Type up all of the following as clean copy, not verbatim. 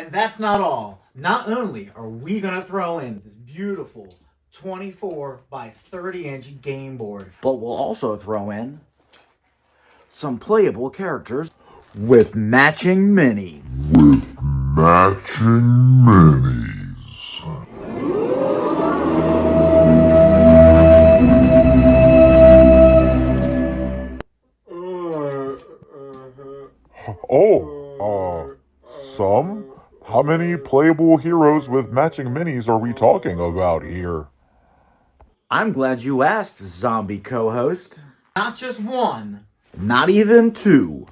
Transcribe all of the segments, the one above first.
And that's not all. Not only are we going to throw in this beautiful 24 by 30 inch game board, but we'll also throw in some playable characters with matching minis. Matching minis. Some? How many playable heroes with matching minis are we talking about here? I'm glad you asked, zombie co-host. not just one, Not even 2,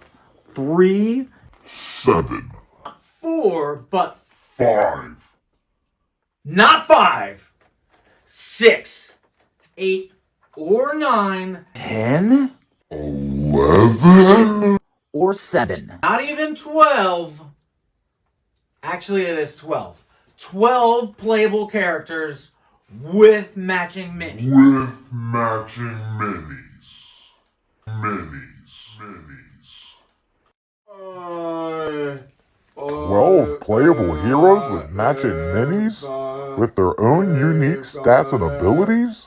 3, 7. not 4, but 5. not 5, 6, 8, or 9, 10, 11. or 7. not even 12. Actually, it is 12. 12 playable characters with matching minis. With matching minis. Minis. 12 playable heroes with matching minis? With their own unique stats and abilities?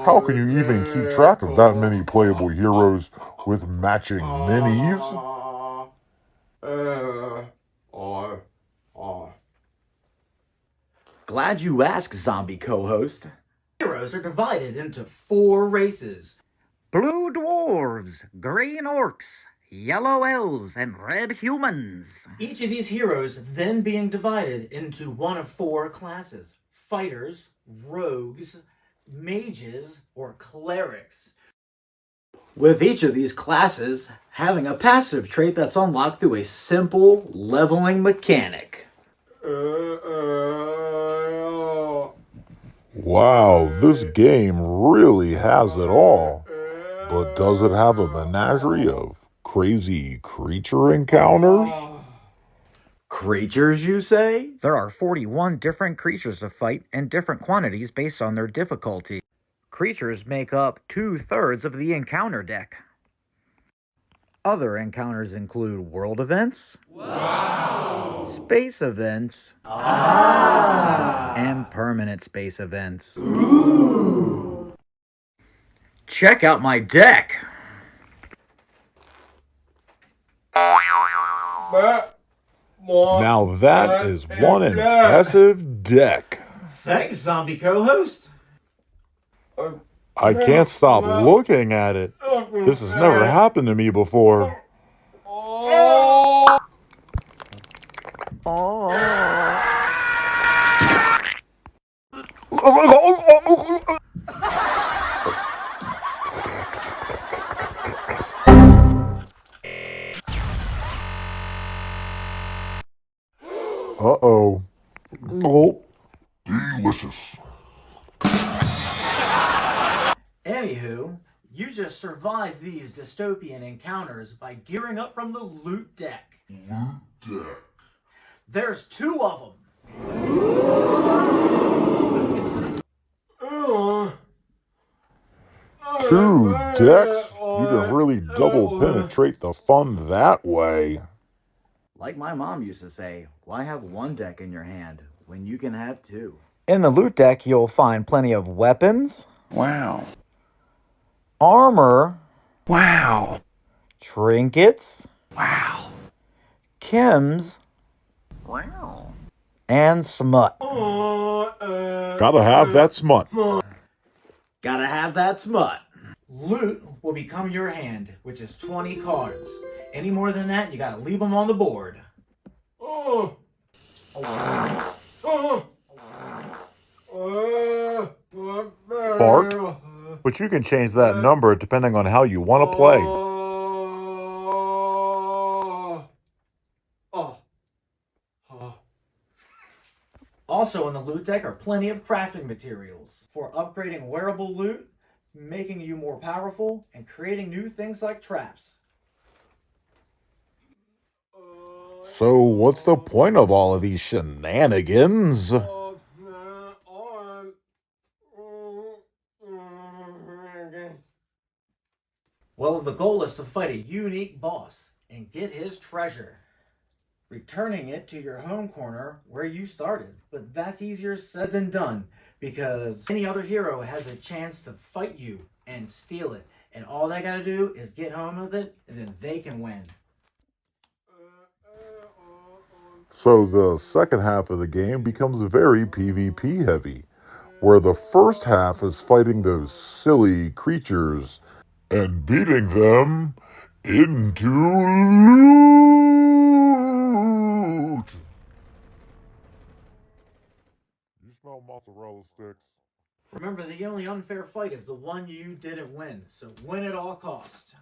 How can you even keep track of that many playable heroes with matching minis? Glad you asked, zombie co-host. Heroes are divided into 4 races. Blue dwarves, green orcs, yellow elves, and red humans. Each of these heroes then being divided into one of 4 classes: fighters, rogues, mages, or clerics. With each of these classes having a passive trait that's unlocked through a simple leveling mechanic. Wow, this game really has it all. But does it have a menagerie of crazy creature encounters? Creatures, you say? There are 41 different creatures to fight in different quantities based on their difficulty. Creatures make up 2/3 of the encounter deck. Other encounters include world events, wow, space events, and permanent space events. Ooh. Check out my deck! Now that is one impressive deck. Thanks, zombie co-host. I can't stop looking at it. This has never happened to me before. Uh-oh. Oh. Delicious. Anywho, you just survived these dystopian encounters by gearing up from the loot deck. Loot deck. There's 2 of them. Two decks? You can really double penetrate the fun that way. Like my mom used to say, why have one deck in your hand when you can have 2? In the loot deck, you'll find plenty of weapons. Wow. Armor. Wow. Trinkets. Wow. Chems. Wow. And smut. Gotta have that smut. Gotta have that smut. Loot will become your hand, which is 20 cards. Any more than that, you gotta leave them on the board. Fart? But you can change that number depending on how you want to play. Also in the loot deck are plenty of crafting materials for upgrading wearable loot, making you more powerful, and creating new things like traps. So what's the point of all of these shenanigans? Well, the goal is to fight a unique boss and get his treasure. returning it to your home corner where you started. But that's easier said than done, because any other hero has a chance to fight you and steal it. And all they gotta do is get home with it, and then they can win. So the second half of the game becomes very PvP heavy, where the first half is fighting those silly creatures and beating them into loot. You smell mozzarella sticks? Remember, the only unfair fight is the one you didn't win, so win at all costs.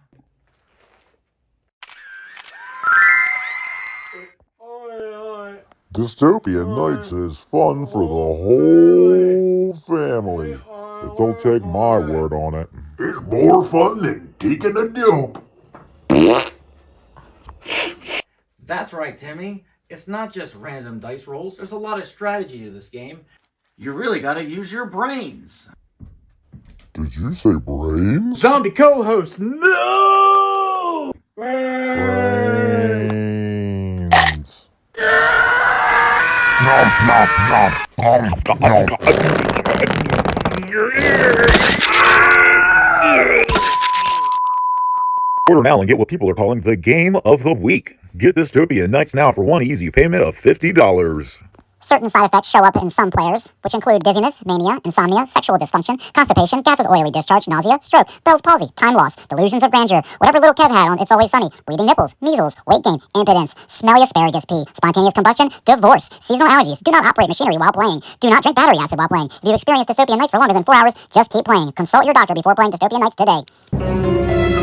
Dystopian Knights is fun for the whole family, but don't take my word on it. It's more fun than taking a dope. That's right, Timmy. It's not just random dice rolls. There's a lot of strategy to this game. You really gotta use your brains. Did you say brains? Zombie co-host, no! Brains. Order now and get what people are calling the Game of the Week. Get Dystopian Knights now for one easy payment of $50. Certain side effects show up in some players, which include dizziness, mania, insomnia, sexual dysfunction, constipation, gas with oily discharge, nausea, stroke, Bell's palsy, time loss, delusions of grandeur, whatever little Kev had on It's Always Sunny, bleeding nipples, measles, weight gain, impotence, smelly asparagus pee, spontaneous combustion, divorce, seasonal allergies. Do not operate machinery while playing. Do not drink battery acid while playing. If you've experienced Dystopian Nights for longer than 4 hours, just keep playing. Consult your doctor before playing Dystopian Nights today.